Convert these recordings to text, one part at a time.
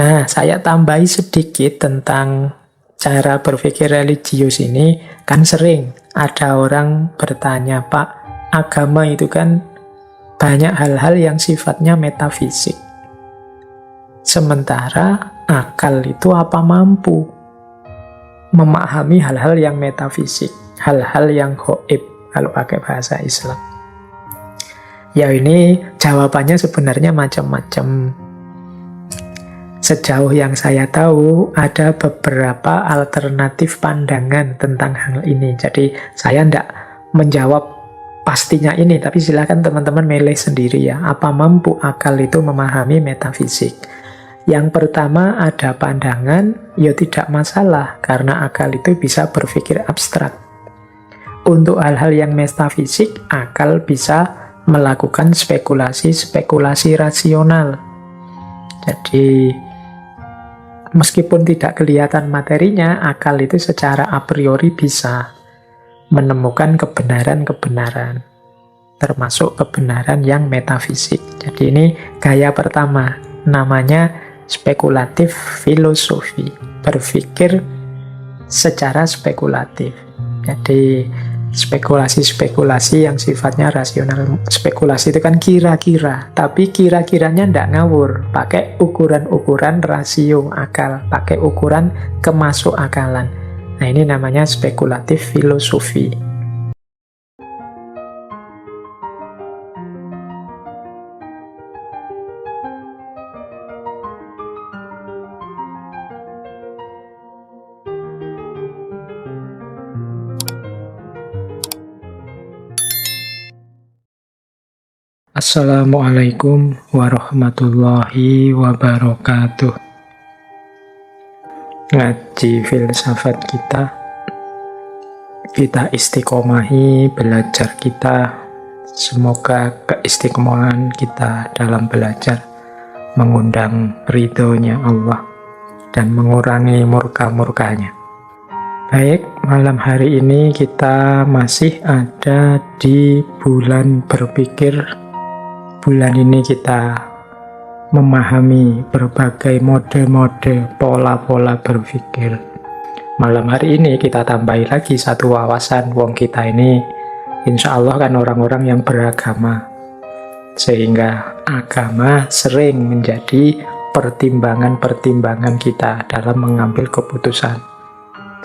Nah, saya tambahi sedikit tentang cara berpikir religius ini. Kan sering ada orang bertanya, Pak, agama itu kan banyak hal-hal yang sifatnya metafisik. Sementara akal itu apa mampu memahami hal-hal yang metafisik, hal-hal yang gaib kalau pakai bahasa Islam. Ya ini jawabannya sebenarnya macam-macam. Sejauh yang saya tahu, ada beberapa alternatif pandangan tentang hal ini. Jadi saya tidak menjawab pastinya ini, tapi silakan teman-teman milih sendiri ya. Apa mampu akal itu memahami metafisik? Yang pertama ada pandangan, ya tidak masalah, karena akal itu bisa berpikir abstrak. Untuk hal-hal yang metafisik, akal bisa melakukan spekulasi-spekulasi rasional. Jadi meskipun tidak kelihatan materinya, akal itu secara a priori bisa menemukan kebenaran-kebenaran, termasuk kebenaran yang metafisik. Jadi ini gaya pertama, namanya spekulatif filosofi, berpikir secara spekulatif. Jadi spekulasi-spekulasi yang sifatnya rasional. Spekulasi itu kan kira-kira, tapi kira-kiranya tidak ngawur, pakai ukuran-ukuran rasio akal, pakai ukuran kemasuk akalan. Nah ini namanya spekulatif filosofi. Assalamualaikum warahmatullahi wabarakatuh. Ngaji filsafat kita istiqomahi belajar kita. Semoga keistiqomahan kita dalam belajar mengundang ridhonya Allah dan mengurangi murka-murkanya. Baik, malam hari ini kita masih ada di bulan berpikir. Bulan ini kita memahami berbagai mode-mode pola-pola berpikir. Malam hari ini kita tambahi lagi satu wawasan. Wong kita ini insya Allah kan orang-orang yang beragama, sehingga agama sering menjadi pertimbangan-pertimbangan kita dalam mengambil keputusan.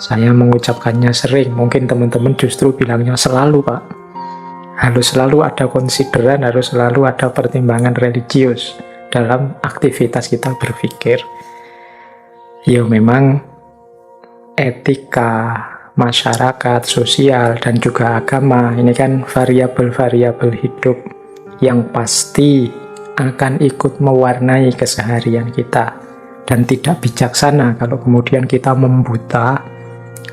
Saya mengucapkannya sering, mungkin teman-teman justru bilangnya selalu, Pak. Harus selalu ada konsideran, harus selalu ada pertimbangan religius dalam aktivitas kita berpikir. Ya memang etika, masyarakat, sosial, dan juga agama ini kan variabel-variabel hidup yang pasti akan ikut mewarnai keseharian kita. Dan tidak bijaksana kalau kemudian kita membuta,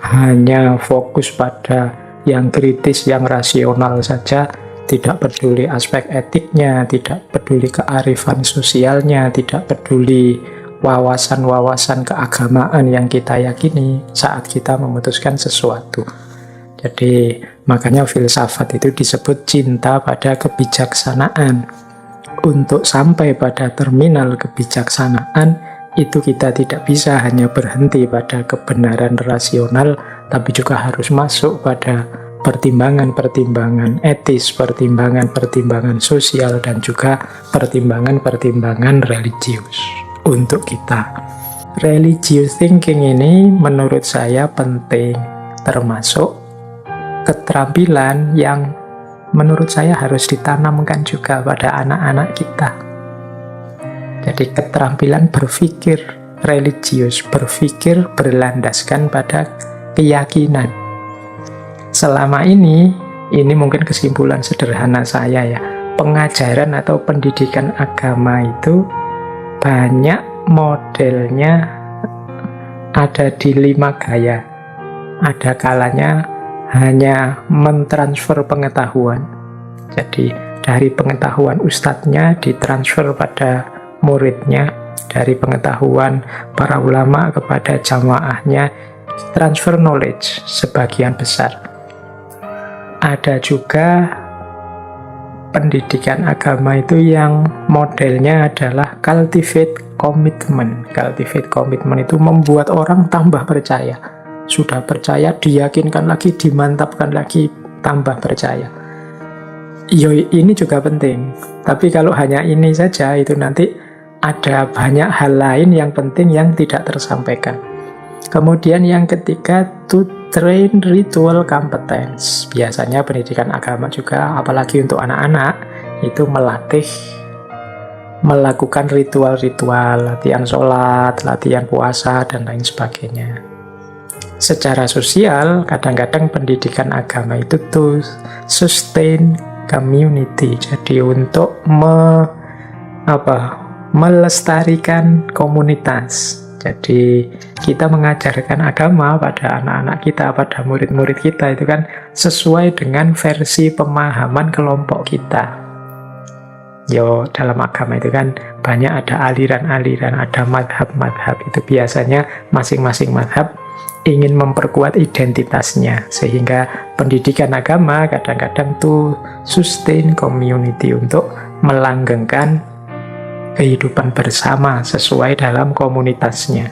hanya fokus pada yang kritis, yang rasional saja, tidak peduli aspek etiknya, tidak peduli kearifan sosialnya, tidak peduli wawasan-wawasan keagamaan yang kita yakini saat kita memutuskan sesuatu. Jadi makanya filsafat itu disebut cinta pada kebijaksanaan. Untuk sampai pada terminal kebijaksanaan, itu kita tidak bisa hanya berhenti pada kebenaran rasional, tapi juga harus masuk pada pertimbangan-pertimbangan etis, pertimbangan-pertimbangan sosial, dan juga pertimbangan-pertimbangan religius untuk kita. Religious thinking ini menurut saya penting, termasuk keterampilan yang menurut saya harus ditanamkan juga pada anak-anak kita. Jadi keterampilan berpikir religius, berpikir berlandaskan pada keyakinan. Selama ini mungkin kesimpulan sederhana saya ya, pengajaran atau pendidikan agama itu banyak modelnya ada di 5 gaya. Ada kalanya hanya mentransfer pengetahuan. Jadi dari pengetahuan ustadznya ditransfer pada muridnya, dari pengetahuan para ulama kepada jamaahnya, transfer knowledge sebagian besar. Ada juga pendidikan agama itu yang modelnya adalah cultivate commitment. Cultivate commitment itu membuat orang tambah percaya. Sudah percaya, diyakinkan lagi, dimantapkan lagi, tambah percaya. Ini juga penting. Tapi kalau hanya ini saja, itu nanti ada banyak hal lain yang penting yang tidak tersampaikan. Kemudian yang ketiga, to train ritual competence. Biasanya pendidikan agama juga, apalagi untuk anak-anak, itu melatih melakukan ritual-ritual, latihan sholat, latihan puasa, dan lain sebagainya. Secara sosial, kadang-kadang pendidikan agama itu to sustain community. Jadi untuk melestarikan komunitas. Jadi kita mengajarkan agama pada anak-anak kita, pada murid-murid kita itu kan sesuai dengan versi pemahaman kelompok kita. Dalam agama itu kan banyak ada aliran-aliran, ada madhab-madhab. Itu biasanya masing-masing madhab ingin memperkuat identitasnya. Sehingga pendidikan agama kadang-kadang tuh sustain community, untuk melanggengkan kehidupan bersama sesuai dalam komunitasnya.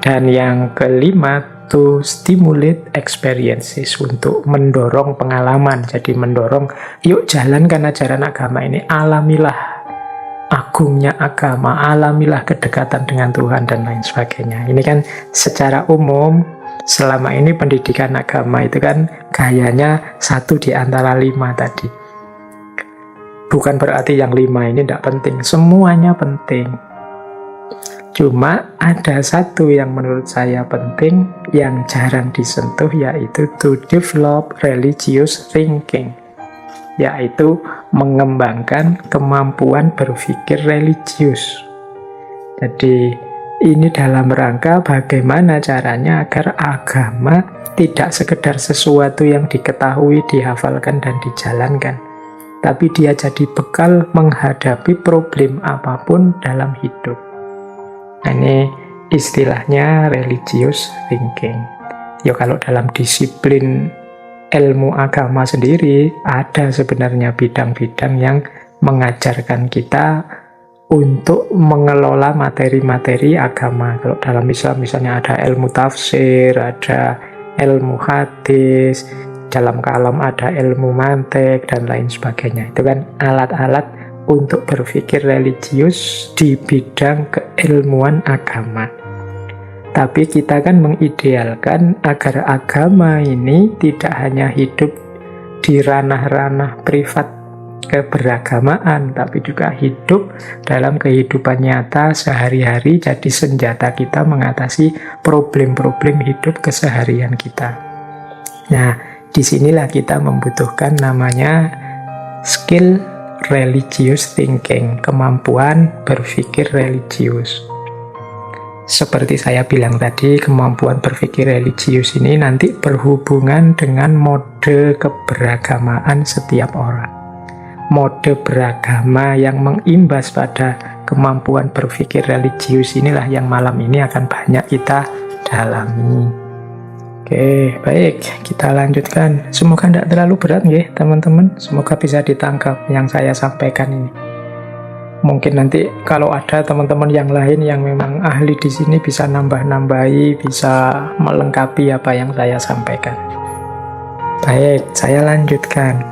Dan yang kelima, to stimulate experiences, untuk mendorong pengalaman. Jadi mendorong, yuk jalankan ajaran agama ini, alamilah agungnya agama, alamilah kedekatan dengan Tuhan, dan lain sebagainya. Ini kan secara umum, selama ini pendidikan agama itu kan gayanya 1 di antara 5 tadi. Bukan berarti yang 5 ini tidak penting, semuanya penting. Cuma ada satu yang menurut saya penting, yang jarang disentuh, yaitu to develop religious thinking, yaitu mengembangkan kemampuan berpikir religius. Jadi ini dalam rangka bagaimana caranya agar agama tidak sekedar sesuatu yang diketahui, dihafalkan, dan dijalankan, tapi dia jadi bekal menghadapi problem apapun dalam hidup. Nah, ini istilahnya religious thinking. Kalau dalam disiplin ilmu agama sendiri, ada sebenarnya bidang-bidang yang mengajarkan kita untuk mengelola materi-materi agama. Kalau dalam Islam misalnya ada ilmu tafsir, ada ilmu hadis, dalam kalam ada ilmu mantik, dan lain sebagainya. Itu kan alat-alat untuk berpikir religius di bidang keilmuan agama. Tapi kita kan mengidealkan agar agama ini tidak hanya hidup di ranah-ranah privat keberagamaan, tapi juga hidup dalam kehidupan nyata sehari-hari, jadi senjata kita mengatasi problem-problem hidup keseharian kita. Nah, disinilah kita membutuhkan namanya skill religious thinking, kemampuan berpikir religius. Seperti saya bilang tadi, kemampuan berpikir religius ini nanti berhubungan dengan mode keberagamaan setiap orang. Mode beragama yang mengimbas pada kemampuan berpikir religius inilah yang malam ini akan banyak kita dalami. Oke, baik, kita lanjutkan. Semoga tidak terlalu berat ya teman-teman. Semoga bisa ditangkap yang saya sampaikan ini. Mungkin nanti kalau ada teman-teman yang lain yang memang ahli di sini bisa nambah-nambahi, bisa melengkapi apa yang saya sampaikan. Baik, saya lanjutkan.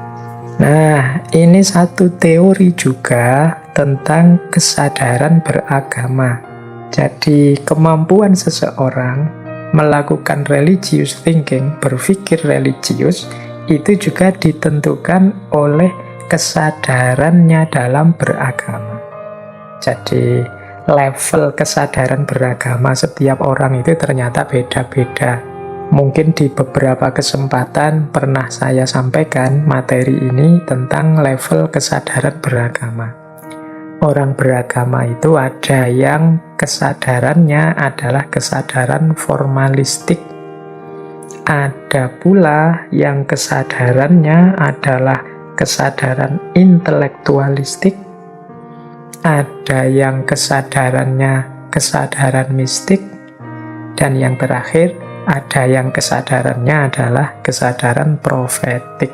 Nah, ini satu teori juga tentang kesadaran beragama. Jadi, kemampuan seseorang melakukan religious thinking, berpikir religius, itu juga ditentukan oleh kesadarannya dalam beragama. Jadi level kesadaran beragama setiap orang itu ternyata beda-beda. Mungkin di beberapa kesempatan pernah saya sampaikan materi ini tentang level kesadaran beragama. Orang beragama itu ada yang kesadarannya adalah kesadaran formalistik. Ada pula yang kesadarannya adalah kesadaran intelektualistik. Ada yang kesadarannya kesadaran mistik. Dan yang terakhir, ada yang kesadarannya adalah kesadaran profetik.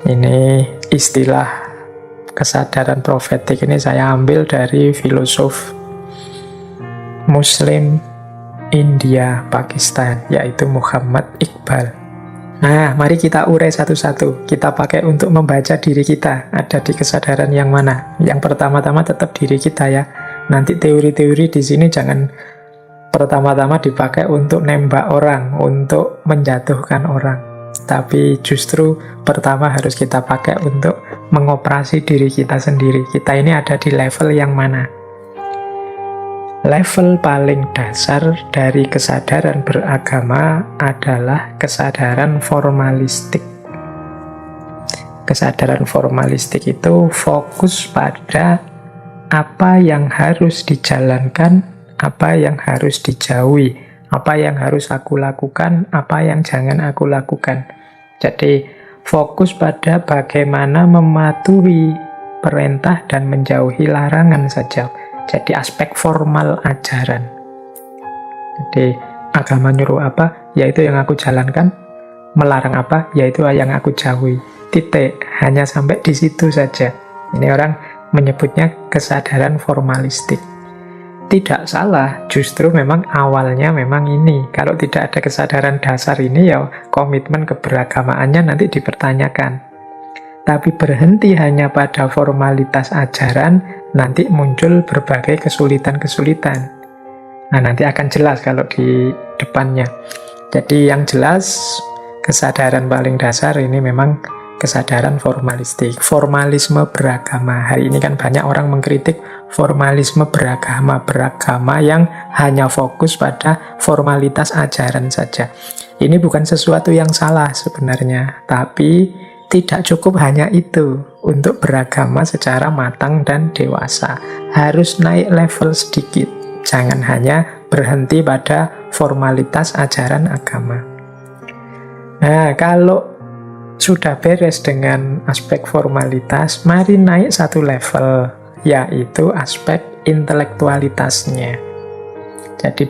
Ini istilah kesadaran profetik ini saya ambil dari filosof Muslim India Pakistan, yaitu Muhammad Iqbal. Nah, mari kita urai satu-satu. Kita pakai untuk membaca diri kita. Ada di kesadaran yang mana? Yang pertama-tama tetap diri kita ya. Nanti teori-teori di sini jangan pertama-tama dipakai untuk nembak orang, untuk menjatuhkan orang. Tapi justru pertama harus kita pakai untuk mengoperasi diri kita sendiri. Kita ini ada di level yang mana? Level paling dasar dari kesadaran beragama adalah kesadaran formalistik. Kesadaran formalistik itu fokus pada apa yang harus dijalankan, apa yang harus dijauhi, apa yang harus aku lakukan, apa yang jangan aku lakukan. Jadi fokus pada bagaimana mematuhi perintah dan menjauhi larangan saja. Jadi aspek formal ajaran. Jadi agama nyuruh apa, yaitu yang aku jalankan. Melarang apa, yaitu yang aku jauhi. Titik, hanya sampai di situ saja. Ini orang menyebutnya kesadaran formalistik. Tidak salah, justru memang awalnya memang ini. Kalau tidak ada kesadaran dasar ini, ya komitmen keberagamaannya nanti dipertanyakan. Tapi berhenti hanya pada formalitas ajaran, nanti muncul berbagai kesulitan-kesulitan. Nah, nanti akan jelas kalau di depannya. Jadi yang jelas, kesadaran paling dasar ini memang kesadaran formalistik. Formalisme beragama. Hari ini kan banyak orang mengkritik formalisme beragama. Beragama yang hanya fokus pada formalitas ajaran saja. Ini bukan sesuatu yang salah sebenarnya, tapi tidak cukup hanya itu untuk beragama secara matang dan dewasa. Harus naik level sedikit. Jangan hanya berhenti pada formalitas ajaran agama. Nah, kalau sudah beres dengan aspek formalitas, mari naik satu level, yaitu aspek intelektualitasnya. Jadi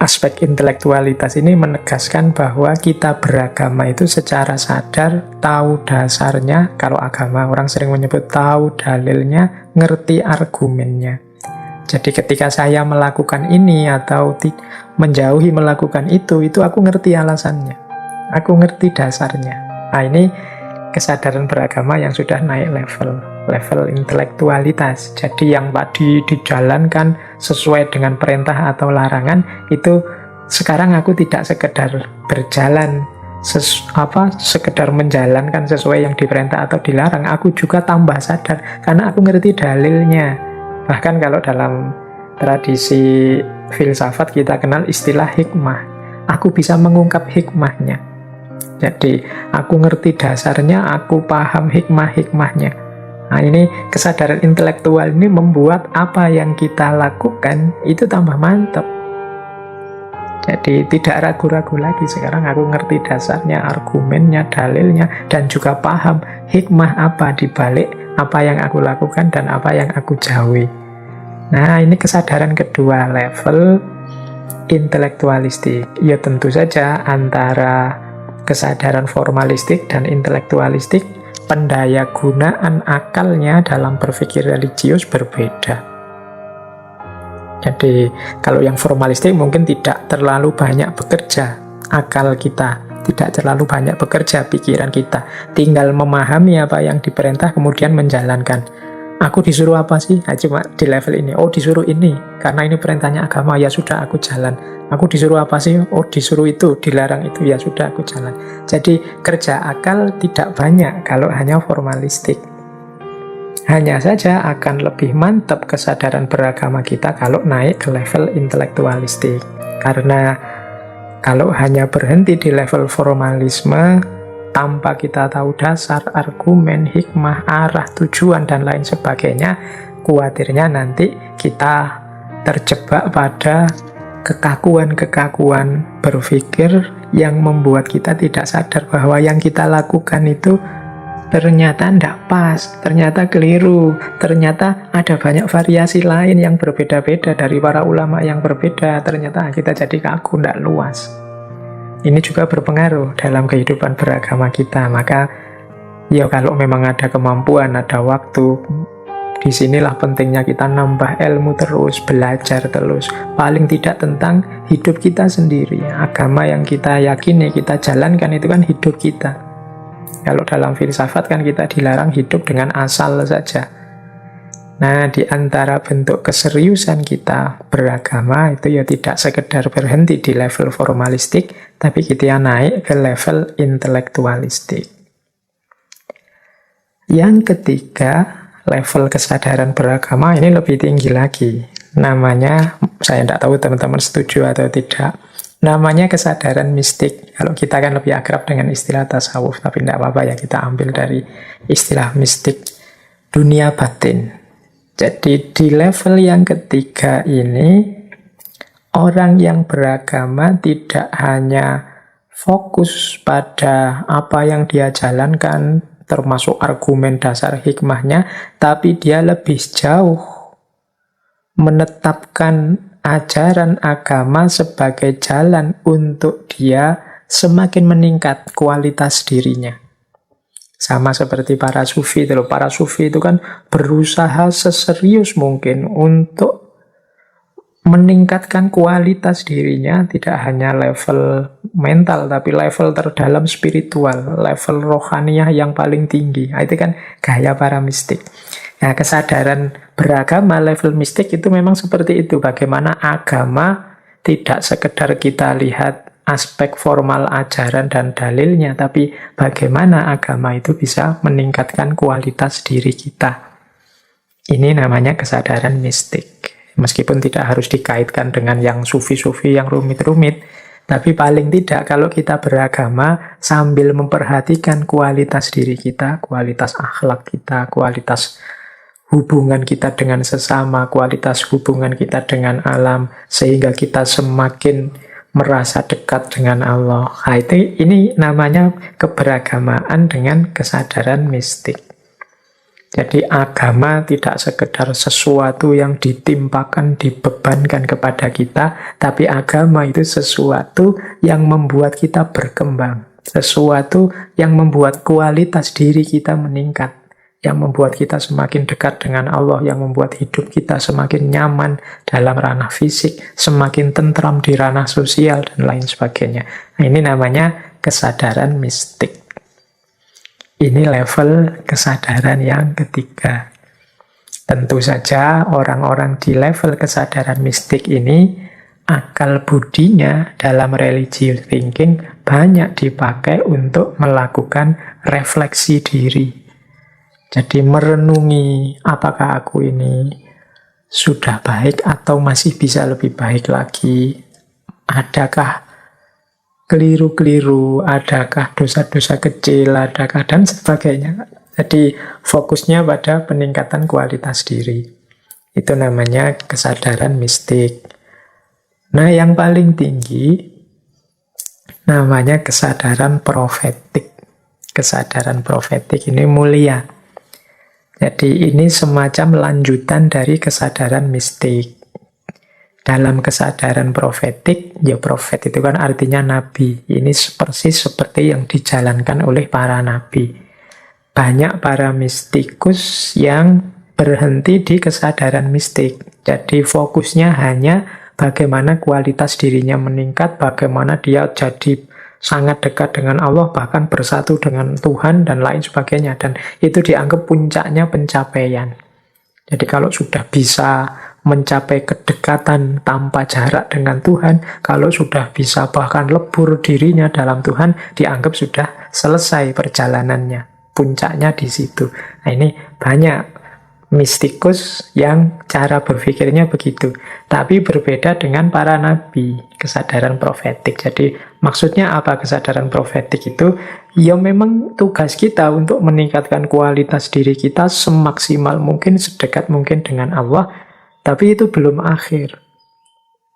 aspek intelektualitas ini menegaskan bahwa kita beragama itu secara sadar, tahu dasarnya. Kalau agama orang sering menyebut tahu dalilnya, ngerti argumennya. Jadi ketika saya melakukan ini atau menjauhi melakukan itu aku ngerti alasannya. Aku ngerti dasarnya. Nah, ini kesadaran beragama yang sudah naik level intelektualitas. Jadi yang tadi dijalankan sesuai dengan perintah atau larangan, itu sekarang aku tidak sekedar berjalan sekedar menjalankan sesuai yang diperintah atau dilarang, aku juga tambah sadar karena aku ngerti dalilnya. Bahkan kalau dalam tradisi filsafat kita kenal istilah hikmah. Aku bisa mengungkap hikmahnya. Jadi aku ngerti dasarnya, aku paham hikmah-hikmahnya. Nah, ini kesadaran intelektual ini membuat apa yang kita lakukan itu tambah mantap. Jadi tidak ragu-ragu lagi. Sekarang aku ngerti dasarnya, argumennya, dalilnya, dan juga paham hikmah apa di balik apa yang aku lakukan dan apa yang aku jauhi. Nah, ini kesadaran kedua, level intelektualistik. Ya tentu saja antara kesadaran formalistik dan intelektualistik, pendaya gunaan akalnya dalam berpikir religius berbeda. Jadi kalau yang formalistik mungkin tidak terlalu banyak bekerja akal kita, tidak terlalu banyak bekerja pikiran kita, tinggal memahami apa yang diperintah kemudian menjalankan. Aku disuruh apa sih? Nah, cuma di level ini. Oh, disuruh ini karena ini perintahnya agama, ya sudah aku jalan. Aku disuruh apa sih? Oh, disuruh itu, dilarang itu, ya sudah aku jalan. Jadi kerja akal tidak banyak kalau hanya formalistik. Hanya saja akan lebih mantap kesadaran beragama kita kalau naik ke level intelektualistik. Karena kalau hanya berhenti di level formalisme, tanpa kita tahu dasar, argumen, hikmah, arah, tujuan, dan lain sebagainya, khawatirnya nanti kita terjebak pada kekakuan-kekakuan berpikir yang membuat kita tidak sadar bahwa yang kita lakukan itu ternyata tidak pas, ternyata keliru, ternyata ada banyak variasi lain yang berbeda-beda dari para ulama yang berbeda, ternyata kita jadi kaku, tidak luas. Ini juga berpengaruh dalam kehidupan beragama kita. Maka Ya kalau memang ada kemampuan, ada waktu, disinilah pentingnya kita nambah ilmu terus, belajar terus. Paling tidak tentang hidup kita sendiri. Agama yang kita yakini, kita jalankan itu kan hidup kita. Kalau dalam filsafat kan kita dilarang hidup dengan asal saja. Nah, di antara bentuk keseriusan kita beragama itu ya tidak sekedar berhenti di level formalistik, tapi kita naik ke level intelektualistik. Yang ketiga, level kesadaran beragama ini lebih tinggi lagi. Namanya, saya tidak tahu teman-teman setuju atau tidak, namanya kesadaran mistik. Kalau kita kan lebih akrab dengan istilah tasawuf, tapi tidak apa-apa ya, kita ambil dari istilah mistik, dunia batin. Jadi di level yang ketiga ini, orang yang beragama tidak hanya fokus pada apa yang dia jalankan, termasuk argumen dasar hikmahnya, tapi dia lebih jauh menetapkan ajaran agama sebagai jalan untuk dia semakin meningkat kualitas dirinya. Sama seperti para sufi itu loh. Para sufi itu kan berusaha seserius mungkin untuk meningkatkan kualitas dirinya, tidak hanya level mental, tapi level terdalam spiritual, level rohaniyah yang paling tinggi. Nah, itu kan gaya para mistik. Nah, kesadaran beragama level mistik itu memang seperti itu. Bagaimana agama tidak sekedar kita lihat aspek formal ajaran dan dalilnya, tapi bagaimana agama itu bisa meningkatkan kualitas diri kita. Ini namanya kesadaran mistik. Meskipun tidak harus dikaitkan dengan yang sufi-sufi yang rumit-rumit, tapi paling tidak kalau kita beragama sambil memperhatikan kualitas diri kita, kualitas akhlak kita, kualitas hubungan kita dengan sesama, kualitas hubungan kita dengan alam, sehingga kita semakin merasa dekat dengan Allah. Nah, ini namanya keberagamaan dengan kesadaran mistik. Jadi agama tidak sekedar sesuatu yang ditimpakan, dibebankan kepada kita, tapi agama itu sesuatu yang membuat kita berkembang, sesuatu yang membuat kualitas diri kita meningkat, yang membuat kita semakin dekat dengan Allah, yang membuat hidup kita semakin nyaman dalam ranah fisik, semakin tentram di ranah sosial, dan lain sebagainya. Nah, ini namanya kesadaran mistik. Ini level kesadaran yang ketiga. Tentu saja orang-orang di level kesadaran mistik ini, akal budinya dalam religious thinking banyak dipakai untuk melakukan refleksi diri. Jadi merenungi apakah aku ini sudah baik atau masih bisa lebih baik lagi. Adakah keliru-keliru, adakah dosa-dosa kecil, adakah dan sebagainya. Jadi fokusnya pada peningkatan kualitas diri. Itu namanya kesadaran mistik. Nah, yang paling tinggi namanya kesadaran profetik. Kesadaran profetik ini mulia. Jadi ini semacam lanjutan dari kesadaran mistik. Dalam kesadaran profetik, ya profet itu kan artinya nabi. Ini persis seperti yang dijalankan oleh para nabi. Banyak para mistikus yang berhenti di kesadaran mistik. Jadi fokusnya hanya bagaimana kualitas dirinya meningkat, bagaimana dia jadi sangat dekat dengan Allah, bahkan bersatu dengan Tuhan, dan lain sebagainya. Dan itu dianggap puncaknya pencapaian. Jadi kalau sudah bisa mencapai kedekatan tanpa jarak dengan Tuhan, kalau sudah bisa bahkan lebur dirinya dalam Tuhan, dianggap sudah selesai perjalanannya. Puncaknya di situ. Nah, ini banyak mistikus yang cara berpikirnya begitu. Tapi berbeda dengan para nabi, kesadaran profetik. Jadi maksudnya apa kesadaran profetik itu? Ya memang tugas kita untuk meningkatkan kualitas diri kita semaksimal mungkin, sedekat mungkin dengan Allah. Tapi itu belum akhir.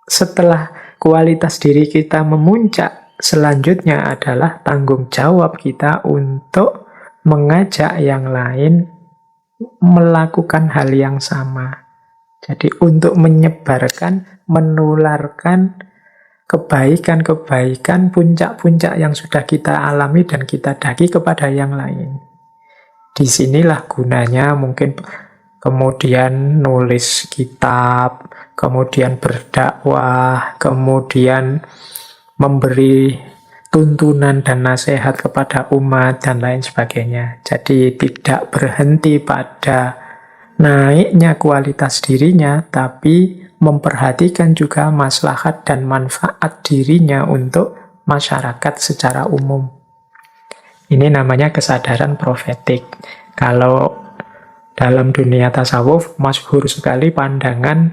Setelah kualitas diri kita memuncak, selanjutnya adalah tanggung jawab kita untuk mengajak yang lain melakukan hal yang sama. Jadi untuk menyebarkan, menularkan kebaikan-kebaikan, puncak-puncak yang sudah kita alami dan kita daki kepada yang lain. Disinilah gunanya mungkin kemudian nulis kitab, kemudian berdakwah, kemudian memberi tuntunan dan nasihat kepada umat, dan lain sebagainya. Jadi tidak berhenti pada naiknya kualitas dirinya, tapi memperhatikan juga maslahat dan manfaat dirinya untuk masyarakat secara umum. Ini namanya kesadaran profetik. Kalau dalam dunia tasawuf, masyhur sekali pandangan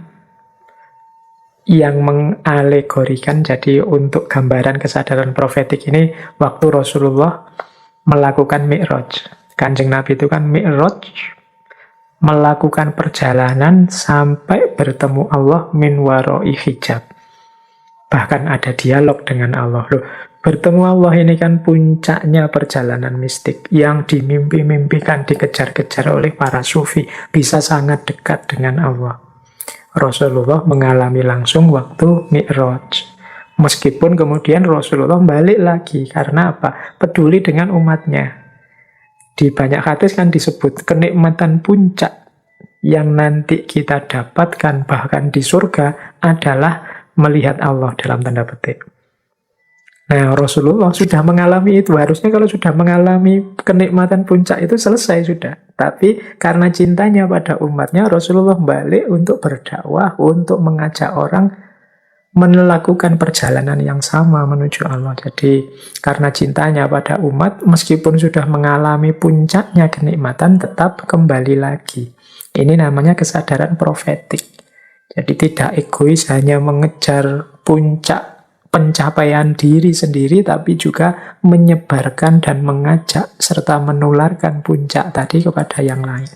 yang mengalegorikan. Jadi untuk gambaran kesadaran profetik ini, waktu Rasulullah melakukan Mi'raj. Kanjeng Nabi itu kan Mi'raj, melakukan perjalanan sampai bertemu Allah min warai hijab. Bahkan ada dialog dengan Allah. Loh, bertemu Allah ini kan puncaknya perjalanan mistik yang dimimpi-mimpikan, dikejar-kejar oleh para sufi. Bisa sangat dekat dengan Allah. Rasulullah mengalami langsung waktu Mi'raj. Meskipun kemudian Rasulullah balik lagi. Karena apa? Peduli dengan umatnya. Di banyak hadis kan disebut kenikmatan puncak yang nanti kita dapatkan bahkan di surga adalah melihat Allah dalam tanda petik. Nah, Rasulullah sudah mengalami itu. Harusnya kalau sudah mengalami kenikmatan puncak itu selesai sudah. Tapi karena cintanya pada umatnya, Rasulullah balik untuk berdakwah, untuk mengajak orang melakukan perjalanan yang sama menuju Allah. Jadi karena cintanya pada umat, meskipun sudah mengalami puncaknya kenikmatan, tetap kembali lagi. Ini namanya kesadaran profetik. Jadi tidak egois hanya mengejar puncak pencapaian diri sendiri, tapi juga menyebarkan dan mengajak serta menularkan puncak tadi kepada yang lain.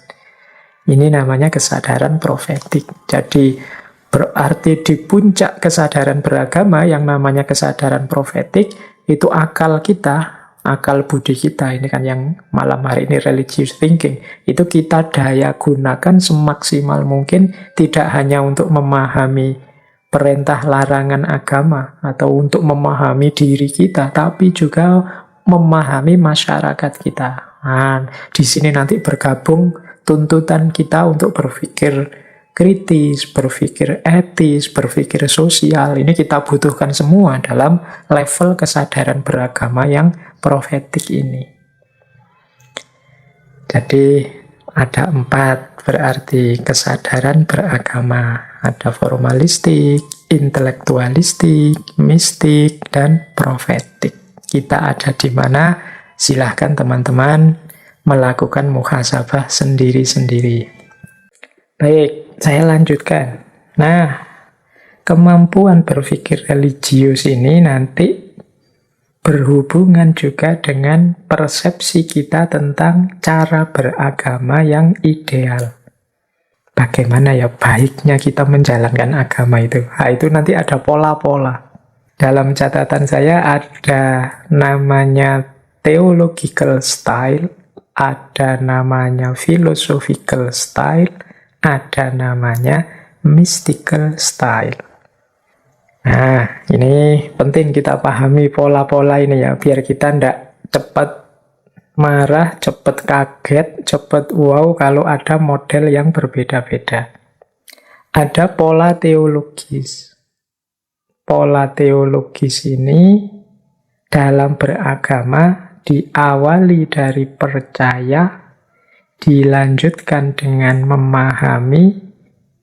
Ini namanya kesadaran profetik. Jadi berarti di puncak kesadaran beragama yang namanya kesadaran profetik, itu akal kita, akal budi kita, ini kan yang malam hari ini religious thinking, itu kita daya gunakan semaksimal mungkin, tidak hanya untuk memahami perintah larangan agama atau untuk memahami diri kita, tapi juga memahami masyarakat kita. Nah, di sini nanti bergabung tuntutan kita untuk berpikir kritis, berpikir etis, berpikir sosial. Ini kita butuhkan semua dalam level kesadaran beragama yang profetik ini. Jadi ada 4 berarti kesadaran beragama. Ada formalistik, intelektualistik, mistik, dan profetik. Kita ada di mana? Silahkan teman-teman melakukan muhasabah sendiri-sendiri. Baik, saya lanjutkan. Nah, kemampuan berpikir religius ini nanti berhubungan juga dengan persepsi kita tentang cara beragama yang ideal. Bagaimana ya baiknya kita menjalankan agama itu? Nah, itu nanti ada pola-pola. Dalam catatan saya ada namanya theological style, ada namanya philosophical style, ada namanya mystical style. Nah, ini penting kita pahami pola-pola ini ya, biar kita tidak cepat marah, cepat kaget, cepat wow kalau ada model yang berbeda-beda. Ada pola teologis. Pola teologis ini dalam beragama diawali dari percaya, dilanjutkan dengan memahami,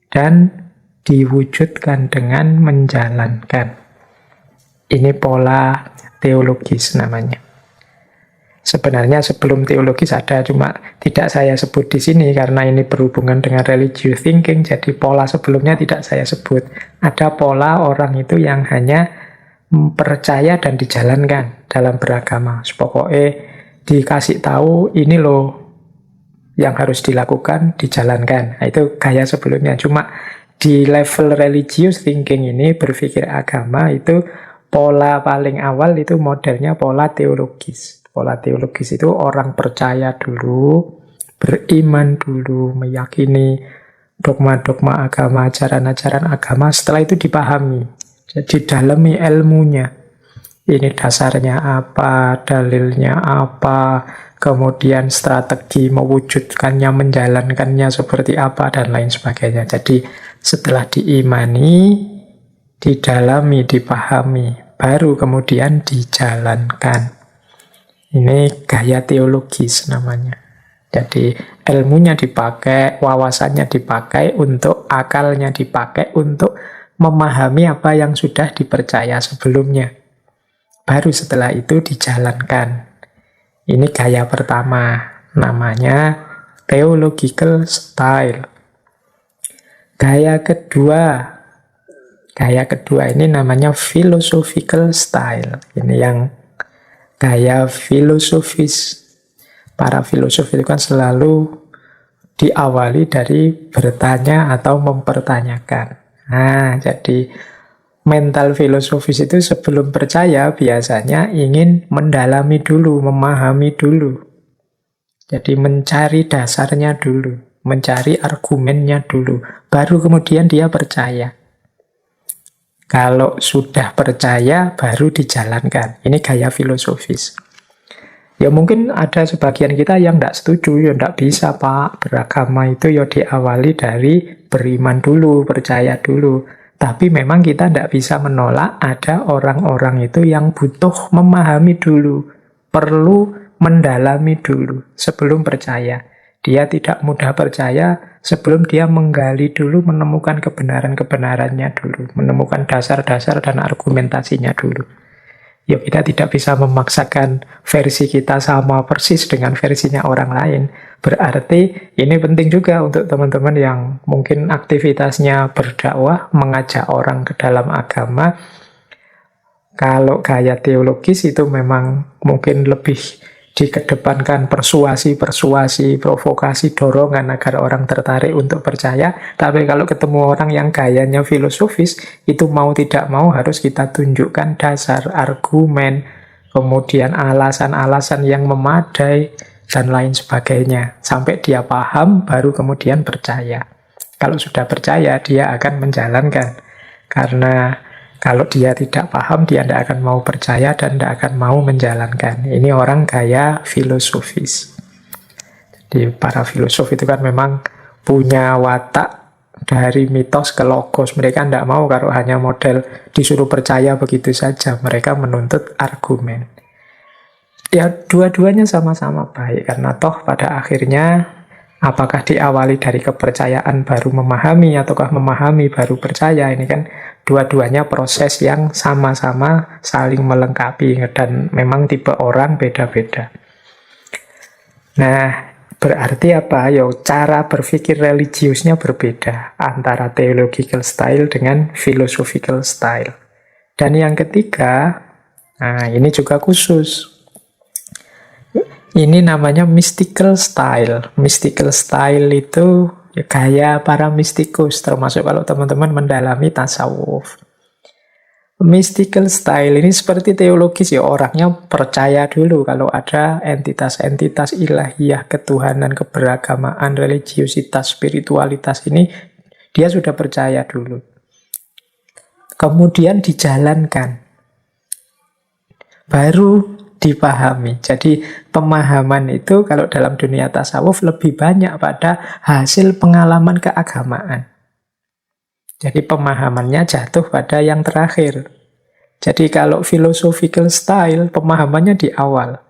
dan diwujudkan dengan menjalankan. Ini pola teologis namanya. Sebenarnya sebelum teologis ada, cuma tidak saya sebut di sini karena ini berhubungan dengan religious thinking, jadi pola sebelumnya tidak saya sebut. Ada pola orang itu yang hanya percaya dan dijalankan dalam beragama. Pokoknya dikasih tahu ini loh yang harus dilakukan, dijalankan. Nah, itu gaya sebelumnya. Cuma di level religious thinking ini, berpikir agama, itu pola paling awal itu modelnya pola teologis. Pola teologis itu orang percaya dulu, beriman dulu, meyakini dogma-dogma agama, ajaran-ajaran agama, setelah itu dipahami. Jadi dalami ilmunya. Ini dasarnya apa, dalilnya apa, kemudian strategi mewujudkannya, menjalankannya seperti apa, dan lain sebagainya. Jadi setelah diimani, didalami, dipahami, baru kemudian dijalankan. Ini gaya teologis namanya. Jadi ilmunya dipakai, wawasannya dipakai, untuk akalnya dipakai, untuk memahami apa yang sudah dipercaya sebelumnya. Baru setelah itu dijalankan. Ini gaya pertama, namanya theological style. Gaya kedua ini namanya philosophical style. Ini yang gaya filosofis. Para filosof itu kan selalu diawali dari bertanya atau mempertanyakan. Nah, jadi mental filosofis itu sebelum percaya biasanya ingin mendalami dulu, memahami dulu. Jadi mencari dasarnya dulu, mencari argumennya dulu, baru kemudian dia percaya. Kalau sudah percaya, baru dijalankan. Ini gaya filosofis. Ya mungkin ada sebagian kita yang tidak setuju, ya tidak bisa Pak, beragama itu ya diawali dari beriman dulu, percaya dulu. Tapi memang kita tidak bisa menolak ada orang-orang itu yang butuh memahami dulu, perlu mendalami dulu sebelum percaya. Dia tidak mudah percaya sebelum dia menggali dulu, menemukan kebenaran-kebenarannya dulu, menemukan dasar-dasar dan argumentasinya dulu. Ya kita tidak bisa memaksakan versi kita sama persis dengan versinya orang lain. Berarti ini penting juga untuk teman-teman yang mungkin aktivitasnya berdakwah, mengajak orang ke dalam agama. Kalau gaya teologis itu memang mungkin lebih dikedepankan persuasi, provokasi, dorongan agar orang tertarik untuk percaya. Tapi kalau ketemu orang yang gayanya filosofis, itu mau tidak mau harus kita tunjukkan dasar, argumen, kemudian alasan-alasan yang memadai, dan lain sebagainya. Sampai dia paham, baru kemudian percaya. Kalau sudah percaya, dia akan menjalankan. Karena kalau dia tidak paham, dia tidak akan mau percaya dan tidak akan mau menjalankan. Ini orang gaya filosofis. Jadi para filosof itu kan memang punya watak dari mitos ke logos. Mereka tidak mau kalau hanya model disuruh percaya begitu saja. Mereka menuntut argumen. Ya dua-duanya sama-sama baik. Karena toh pada akhirnya apakah diawali dari kepercayaan baru memahami, ataukah memahami baru percaya, ini kan dua-duanya proses yang sama-sama saling melengkapi, dan memang tipe orang beda-beda. Nah, berarti apa? Ya, cara berpikir religiusnya berbeda antara theological style dengan philosophical style. Dan yang ketiga, nah ini juga khusus. Ini namanya mystical style. Mystical style itu ya gaya para mistikus, termasuk kalau teman-teman mendalami tasawuf. Mystical style ini seperti teologis, ya orangnya percaya dulu kalau ada entitas-entitas ilahiyah, ketuhanan, keberagamaan, religiusitas, spiritualitas ini, dia sudah percaya dulu. Kemudian dijalankan. Baru dipahami. Jadi pemahaman itu kalau dalam dunia tasawuf lebih banyak pada hasil pengalaman keagamaan. Jadi pemahamannya jatuh pada yang terakhir. Jadi kalau philosophical style, pemahamannya di awal.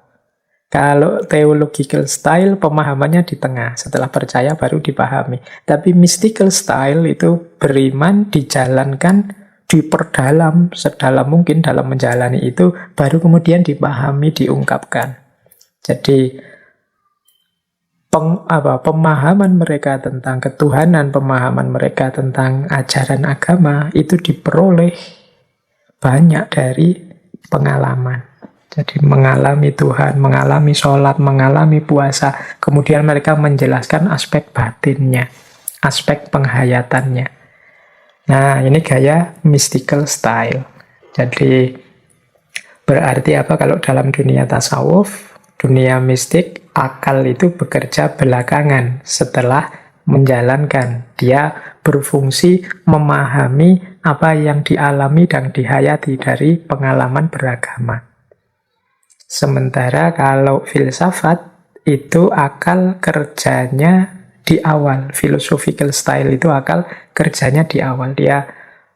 Kalau theological style, pemahamannya di tengah. Setelah percaya baru dipahami. Tapi mystical style itu beriman, dijalankan, diperdalam sedalam mungkin dalam menjalani itu, baru kemudian dipahami, diungkapkan. Jadi pemahaman mereka tentang ketuhanan, pemahaman mereka tentang ajaran agama itu diperoleh banyak dari pengalaman. Jadi mengalami Tuhan, mengalami sholat, mengalami puasa, kemudian mereka menjelaskan aspek batinnya, aspek penghayatannya. Nah, ini gaya mystical style. Jadi berarti apa kalau dalam dunia tasawuf, dunia mistik, akal itu bekerja belakangan setelah menjalankan. Dia berfungsi memahami apa yang dialami dan dihayati dari pengalaman beragama. Sementara kalau filsafat itu akal kerjanya di awal. Philosophical style itu akal kerjanya di awal. Dia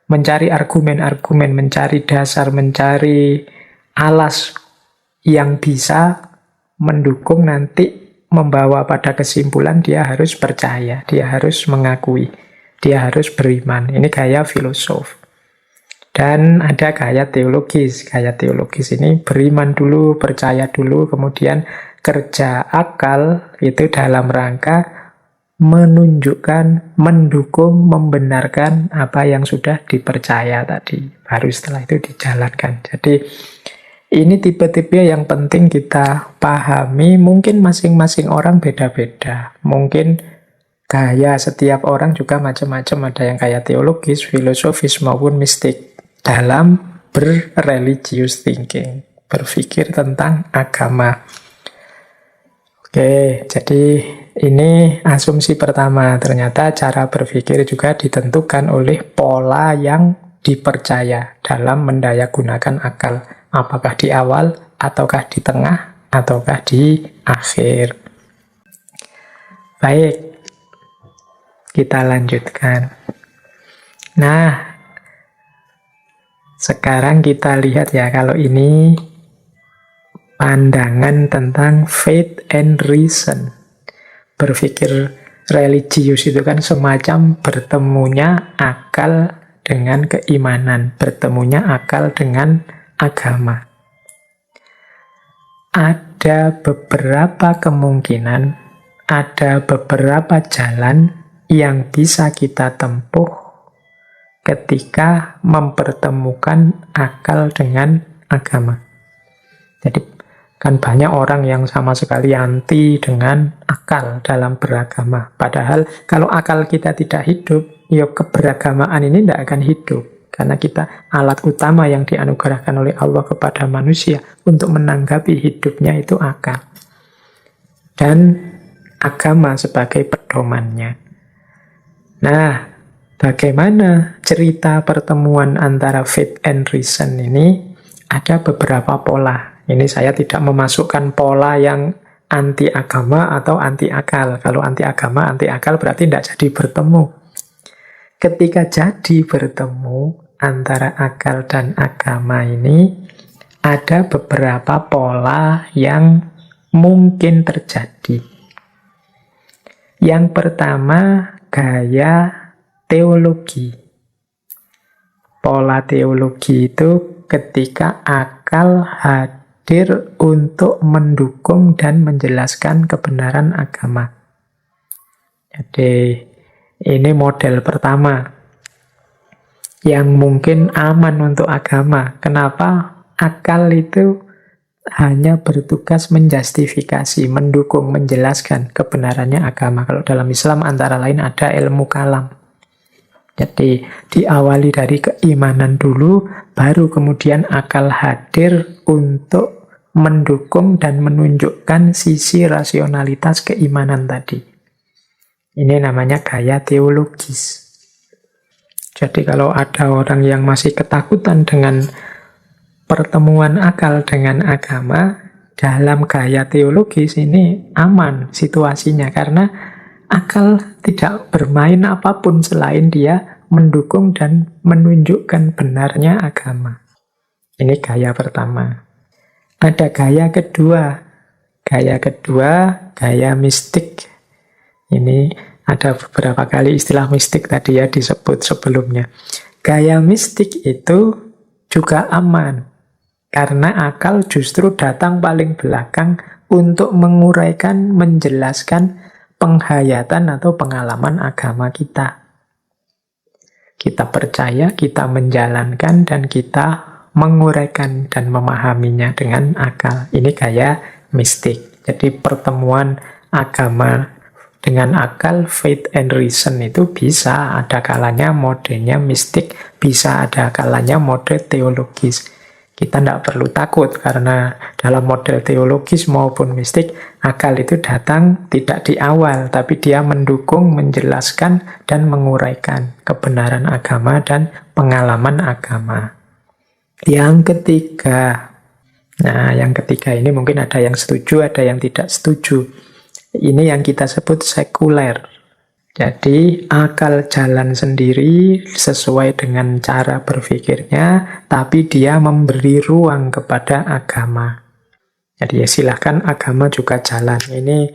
mencari argumen-argumen, mencari dasar, mencari alas yang bisa mendukung nanti membawa pada kesimpulan dia harus percaya, dia harus mengakui, dia harus beriman. Ini gaya filosof. Dan ada gaya teologis. Gaya teologis ini beriman dulu, percaya dulu, kemudian kerja akal itu dalam rangka menunjukkan, mendukung, membenarkan apa yang sudah dipercaya tadi. Baru setelah itu dijalankan. Jadi ini tipe-tipe yang penting kita pahami. Mungkin masing-masing orang beda-beda. Mungkin gaya setiap orang juga macam-macam. Ada yang gaya teologis, filosofis, maupun mistik. Dalam ber-religious thinking. Berpikir tentang agama. Oke, jadi ini asumsi pertama. Ternyata cara berpikir juga ditentukan oleh pola yang dipercaya dalam mendayagunakan akal. Apakah di awal, ataukah di tengah, ataukah di akhir. Baik, kita lanjutkan. Nah, sekarang kita lihat ya, kalau ini pandangan tentang faith and reason. Berpikir religius itu kan semacam bertemunya akal dengan keimanan, bertemunya akal dengan agama. Ada beberapa kemungkinan, ada beberapa jalan yang bisa kita tempuh ketika mempertemukan akal dengan agama. Jadi kan banyak orang yang sama sekali anti dengan akal dalam beragama. Padahal kalau akal kita tidak hidup, ya keberagamaan ini tidak akan hidup. Karena kita alat utama yang dianugerahkan oleh Allah kepada manusia untuk menanggapi hidupnya itu akal. Dan agama sebagai pedomannya. Nah, bagaimana cerita pertemuan antara faith and reason ini? Ada beberapa pola. Ini saya tidak memasukkan pola yang anti agama atau anti akal. Kalau anti agama, anti akal berarti tidak jadi bertemu. Ketika jadi bertemu antara akal dan agama ini, ada beberapa pola yang mungkin terjadi. Yang pertama, gaya teologi. Pola teologi itu ketika akal hadir untuk mendukung dan menjelaskan kebenaran agama. Jadi, ini model pertama yang mungkin aman untuk agama. Kenapa? Akal itu hanya bertugas menjustifikasi, mendukung, menjelaskan kebenarannya agama. Kalau dalam Islam antara lain ada ilmu kalam. Jadi diawali dari keimanan dulu, baru kemudian akal hadir untuk mendukung dan menunjukkan sisi rasionalitas keimanan tadi. Ini namanya gaya teologis. Jadi kalau ada orang yang masih ketakutan dengan pertemuan akal dengan agama, dalam gaya teologis ini aman situasinya. Karena akal tidak bermain apapun selain dia mendukung dan menunjukkan benarnya agama. Ini gaya pertama. Ada gaya kedua. Gaya kedua, gaya mistik. Ini ada beberapa kali istilah mistik tadi ya disebut sebelumnya. Gaya mistik itu juga aman. Karena akal justru datang paling belakang untuk menguraikan, menjelaskan penghayatan atau pengalaman agama kita. Kita percaya, kita menjalankan, dan kita menguraikan dan memahaminya dengan akal. Ini gaya mistik. Jadi pertemuan agama dengan akal, faith and reason itu bisa ada kalanya modenya mistik, bisa ada kalanya mode teologis. Kita tidak perlu takut karena dalam model teologis maupun mistik, akal itu datang tidak di awal, tapi dia mendukung, menjelaskan, dan menguraikan kebenaran agama dan pengalaman agama. Yang ketiga, nah yang ketiga ini mungkin ada yang setuju, ada yang tidak setuju. Ini yang kita sebut sekuler. Jadi akal jalan sendiri sesuai dengan cara berpikirnya, tapi dia memberi ruang kepada agama. Jadi ya silahkan agama juga jalan. Ini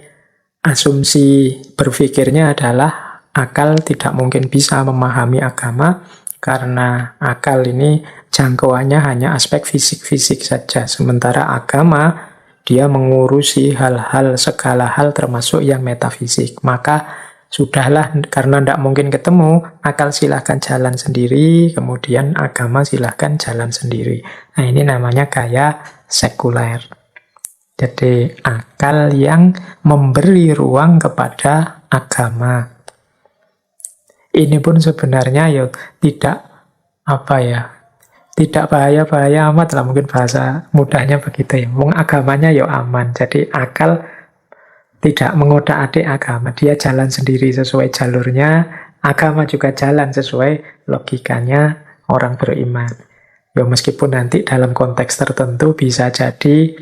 asumsi berpikirnya adalah akal tidak mungkin bisa memahami agama, karena akal ini jangkauannya hanya aspek fisik-fisik saja. Sementara agama, dia mengurusi hal-hal, segala hal termasuk yang metafisik. Maka sudahlah, karena tidak mungkin ketemu, akal silahkan jalan sendiri, kemudian agama silahkan jalan sendiri. Nah ini namanya gaya sekuler. Jadi akal yang memberi ruang kepada agama. Ini pun sebenarnya ya tidak tidak bahaya-bahaya amat lah, mungkin bahasa mudahnya begitu ya. Wong agamanya ya aman. Jadi akal tidak mengotak-atik agama, dia jalan sendiri sesuai jalurnya, agama juga jalan sesuai logikanya orang beriman. Ya meskipun nanti dalam konteks tertentu bisa jadi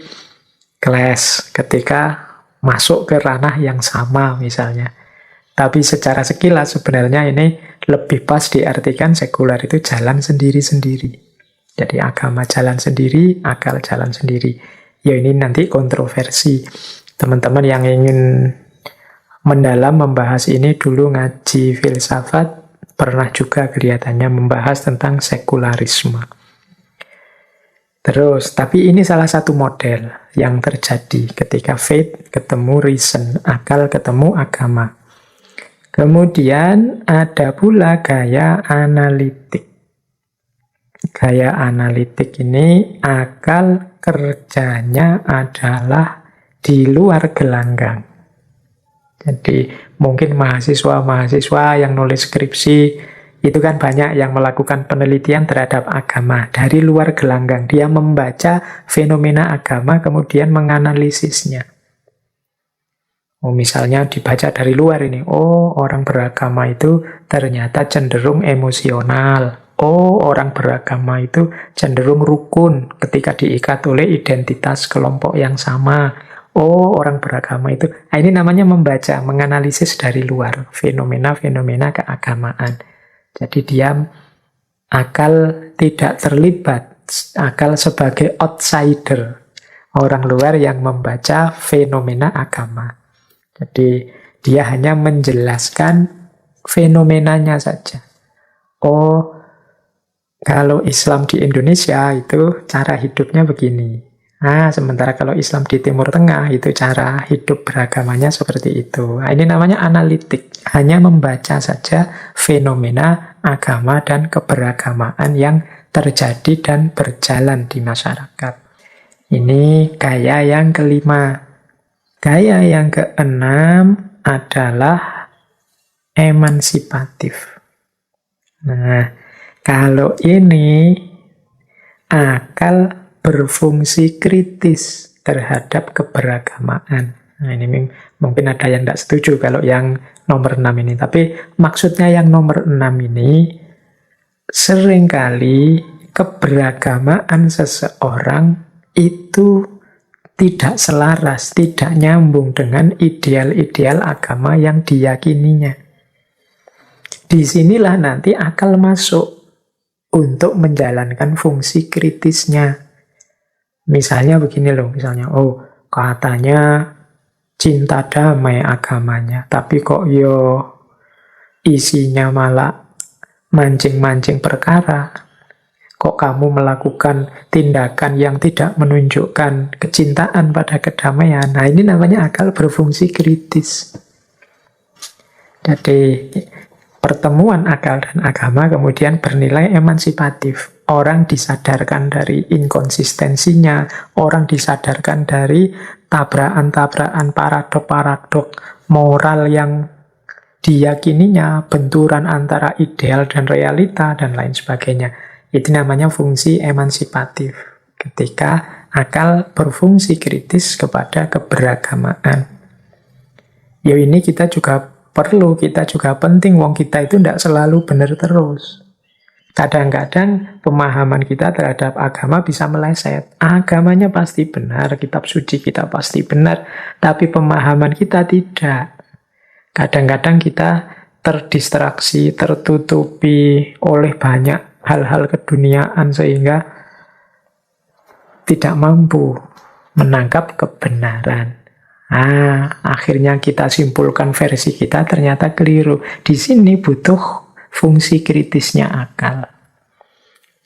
clash ketika masuk ke ranah yang sama misalnya. Tapi secara sekilas sebenarnya ini lebih pas diartikan sekuler itu jalan sendiri-sendiri. Jadi agama jalan sendiri, akal jalan sendiri. Ya ini nanti kontroversi. Teman-teman yang ingin mendalam membahas ini dulu ngaji filsafat, pernah juga kelihatannya membahas tentang sekularisme. Terus, tapi ini salah satu model yang terjadi ketika faith ketemu reason, akal ketemu agama. Kemudian ada pula gaya analitik. Gaya analitik ini akal kerjanya adalah di luar gelanggang. Jadi mungkin mahasiswa-mahasiswa yang nulis skripsi itu kan banyak yang melakukan penelitian terhadap agama dari luar gelanggang. Dia membaca fenomena agama kemudian menganalisisnya. Oh, misalnya dibaca dari luar ini, oh orang beragama itu ternyata cenderung emosional. Oh, orang beragama itu cenderung rukun ketika diikat oleh identitas kelompok yang sama. Oh, orang beragama itu. Nah, ini namanya membaca, menganalisis dari luar fenomena-fenomena keagamaan. Jadi dia akal tidak terlibat, akal sebagai outsider, orang luar yang membaca fenomena agama. Jadi dia hanya menjelaskan fenomenanya saja. Oh, kalau Islam di Indonesia itu cara hidupnya begini. Nah, sementara kalau Islam di Timur Tengah itu cara hidup beragamanya seperti itu. Nah, ini namanya analitik. Hanya membaca saja fenomena agama dan keberagamaan yang terjadi dan berjalan di masyarakat. Ini gaya yang kelima. Gaya yang keenam adalah emansipatif. Nah, kalau ini akal berfungsi kritis terhadap keberagamaan. Nah, ini mungkin ada yang tidak setuju kalau yang nomor 6 ini. Tapi maksudnya yang nomor 6 ini, seringkali keberagamaan seseorang itu tidak selaras, tidak nyambung dengan ideal-ideal agama yang diyakininya. Disinilah nanti akal masuk untuk menjalankan fungsi kritisnya. Misalnya begini loh, misalnya, oh katanya cinta damai agamanya, tapi kok isinya malah mancing-mancing perkara. Kok kamu melakukan tindakan yang tidak menunjukkan kecintaan pada kedamaian? Nah, ini namanya akal berfungsi kritis. Jadi pertemuan akal dan agama kemudian bernilai emansipatif. Orang disadarkan dari inkonsistensinya, orang disadarkan dari tabrakan-tabrakan, paradok-paradok moral yang diyakininya, benturan antara ideal dan realita, dan lain sebagainya. Itu namanya fungsi emansipatif. ketika akal berfungsi kritis kepada keberagamaan. Ya ini kita juga perlu, kita juga penting, wong kita itu tidak selalu benar terus. Kadang-kadang pemahaman kita terhadap agama bisa meleset. Agamanya pasti benar, kitab suci kita pasti benar, tapi pemahaman kita tidak. Kadang-kadang kita terdistraksi, tertutupi oleh banyak hal-hal keduniaan sehingga tidak mampu menangkap kebenaran. Akhirnya kita simpulkan versi kita ternyata keliru. Di sini butuh fungsi kritisnya akal.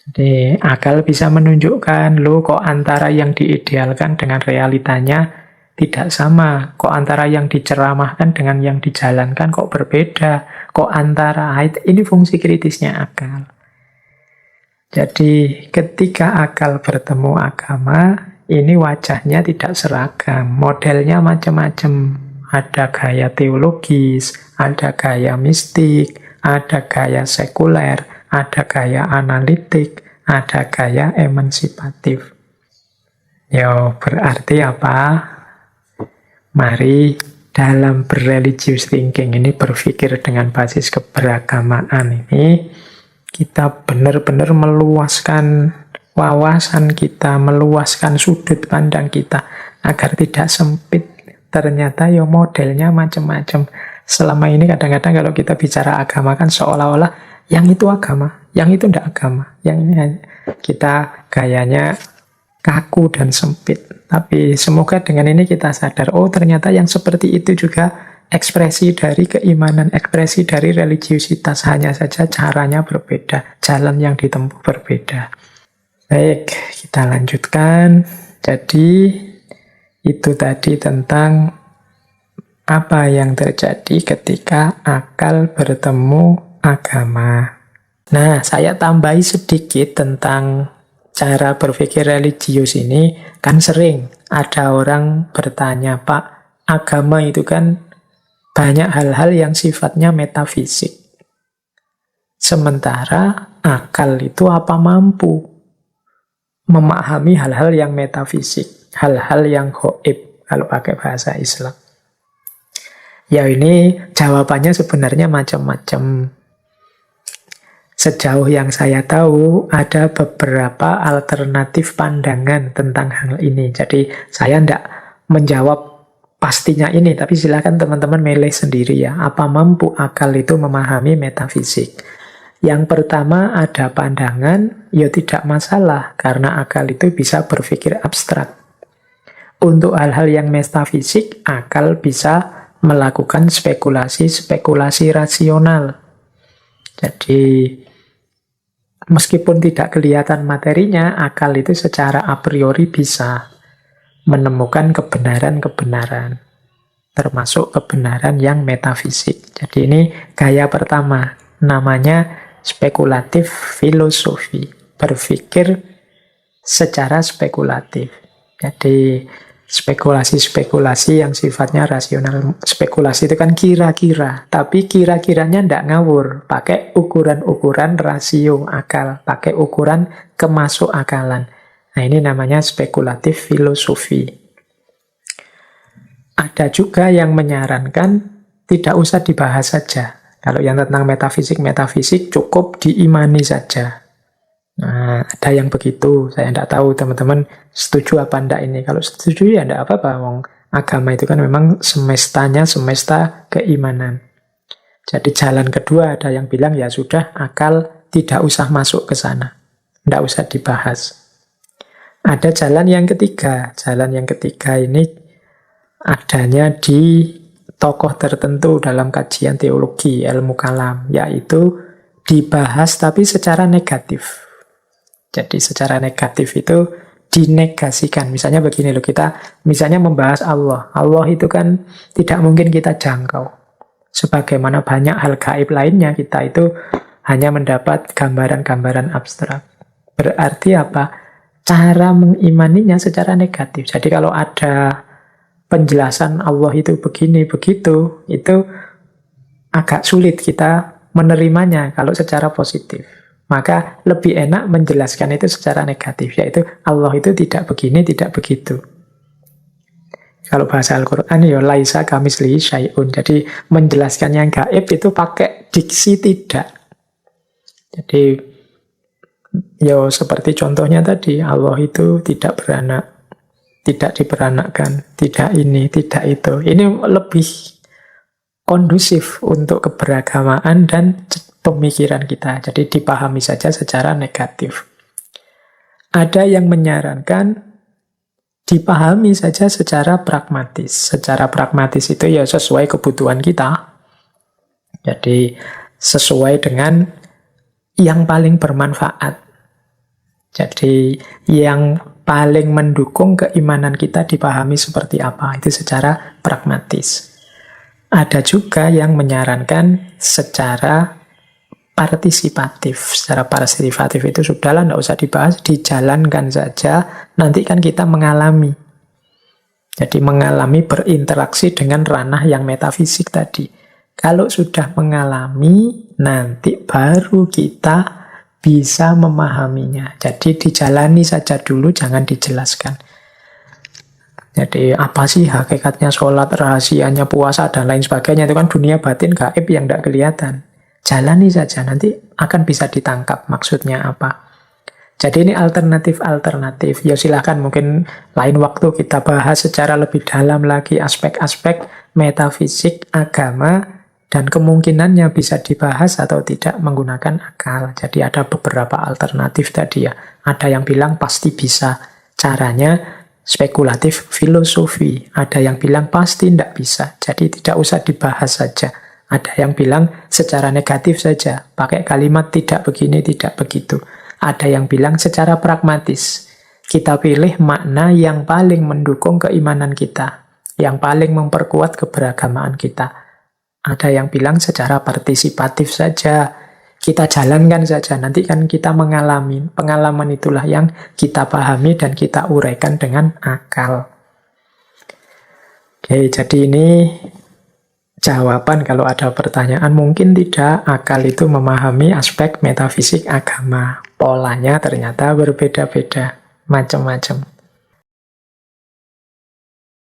Jadi akal bisa menunjukkan, loh kok antara yang diidealkan dengan realitanya tidak sama. Kok antara yang diceramahkan dengan yang dijalankan kok berbeda. Kok antara, ini fungsi kritisnya akal. Jadi ketika akal bertemu agama, ini wajahnya tidak seragam. Modelnya macam-macam. Ada gaya teologis, ada gaya mistik, ada gaya sekuler, ada gaya analitik, ada gaya emansipatif. Ya, berarti apa? Mari dalam religious thinking ini berpikir dengan basis keberagamaan ini, kita benar-benar meluaskan wawasan kita, meluaskan sudut pandang kita agar tidak sempit. Ternyata ya modelnya macam-macam. Selama ini kadang-kadang kalau kita bicara agama kan seolah-olah yang itu agama, yang itu tidak agama. Yang ini kita gayanya kaku dan sempit. Tapi semoga dengan ini kita sadar, oh ternyata yang seperti itu juga ekspresi dari keimanan, ekspresi dari religiusitas. Hanya saja caranya berbeda, jalan yang ditempuh berbeda. Baik, kita lanjutkan. Jadi itu tadi tentang apa yang terjadi ketika akal bertemu agama. Nah, saya tambahi sedikit tentang cara berpikir religius ini. Kan sering ada orang bertanya, Pak, agama itu kan banyak hal-hal yang sifatnya metafisik. Sementara akal itu apa mampu memahami hal-hal yang metafisik, hal-hal yang gaib, kalau pakai bahasa Islam. Ya ini jawabannya sebenarnya macam-macam. Sejauh yang saya tahu, ada beberapa alternatif pandangan tentang hal ini. Jadi saya tidak menjawab pastinya ini, tapi silakan teman-teman milih sendiri ya. Apa mampu akal itu memahami metafisik? Yang pertama ada pandangan, ya tidak masalah, karena akal itu bisa berpikir abstrak. Untuk hal-hal yang metafisik, akal bisa melakukan spekulasi-spekulasi rasional. Jadi, meskipun tidak kelihatan materinya, akal itu secara a priori bisa menemukan kebenaran-kebenaran, termasuk kebenaran yang metafisik. Jadi ini gaya pertama, namanya spekulatif filosofi, berpikir secara spekulatif. Jadi spekulasi-spekulasi yang sifatnya rasional. Spekulasi itu kan kira-kira, tapi kira-kiranya tidak ngawur, pakai ukuran-ukuran rasio akal, pakai ukuran kemasuk akalan. Nah ini namanya spekulatif filosofi. Ada juga yang menyarankan tidak usah dibahas saja. Kalau yang tentang metafisik cukup diimani saja. Nah, ada yang begitu. Saya tidak tahu teman-teman setuju apa enggak ini. Kalau setuju ya tidak apa-apa. Agama itu kan memang semestanya semesta keimanan. Jadi jalan kedua ada yang bilang ya sudah, akal tidak usah masuk ke sana. Tidak usah dibahas. Ada jalan yang ketiga. Jalan yang ketiga ini adanya di tokoh tertentu dalam kajian teologi, ilmu kalam, yaitu dibahas tapi secara negatif. Jadi secara negatif itu dinegasikan. Misalnya begini loh, kita misalnya membahas Allah. Allah itu kan tidak mungkin kita jangkau. Sebagaimana banyak hal gaib lainnya, kita itu hanya mendapat gambaran-gambaran abstrak. Berarti apa? Cara mengimaninya secara negatif. Jadi kalau ada penjelasan Allah itu begini, begitu, itu agak sulit kita menerimanya kalau secara positif. Maka lebih enak menjelaskan itu secara negatif, yaitu Allah itu tidak begini, tidak begitu. Kalau bahasa Al-Quran, ya laisa kamislihi syai'un. Jadi menjelaskan yang gaib itu pakai diksi tidak. Jadi ya seperti contohnya tadi, Allah itu tidak beranak, tidak diperanakkan, tidak ini, tidak itu. Ini lebih kondusif untuk keberagamaan dan pemikiran kita. Jadi dipahami saja secara negatif. Ada yang menyarankan dipahami saja secara pragmatis. Secara pragmatis itu ya sesuai kebutuhan kita. Jadi sesuai dengan yang paling bermanfaat. Jadi yang paling mendukung keimanan kita dipahami seperti apa. Itu secara pragmatis. Ada juga yang menyarankan secara partisipatif. Secara partisipatif itu sudahlah, tidak usah dibahas, dijalankan saja, nanti kan kita mengalami. Jadi mengalami berinteraksi dengan ranah yang metafisik tadi. Kalau sudah mengalami, nanti baru kita bisa memahaminya. Jadi dijalani saja dulu, jangan dijelaskan. Jadi apa sih hakikatnya sholat, rahasianya puasa, dan lain sebagainya. Itu kan dunia batin gaib yang tidak kelihatan. Jalani saja, nanti akan bisa ditangkap maksudnya apa. Jadi ini alternatif-alternatif. Ya silahkan, mungkin lain waktu kita bahas secara lebih dalam lagi aspek-aspek metafisik agama, dan kemungkinannya bisa dibahas atau tidak menggunakan akal. Jadi ada beberapa alternatif tadi ya. Ada yang bilang pasti bisa, caranya spekulatif filosofi. Ada yang bilang pasti tidak bisa, jadi tidak usah dibahas saja. Ada yang bilang secara negatif saja, pakai kalimat tidak begini, tidak begitu. Ada yang bilang secara pragmatis, kita pilih makna yang paling mendukung keimanan kita, yang paling memperkuat keberagamaan kita. Ada yang bilang secara partisipatif saja, kita jalankan saja, nanti kan kita mengalami. Pengalaman itulah yang kita pahami dan kita uraikan dengan akal. Oke, jadi ini jawaban kalau ada pertanyaan. Mungkin tidak, akal itu memahami aspek metafisik agama. Polanya ternyata berbeda-beda, macam-macam.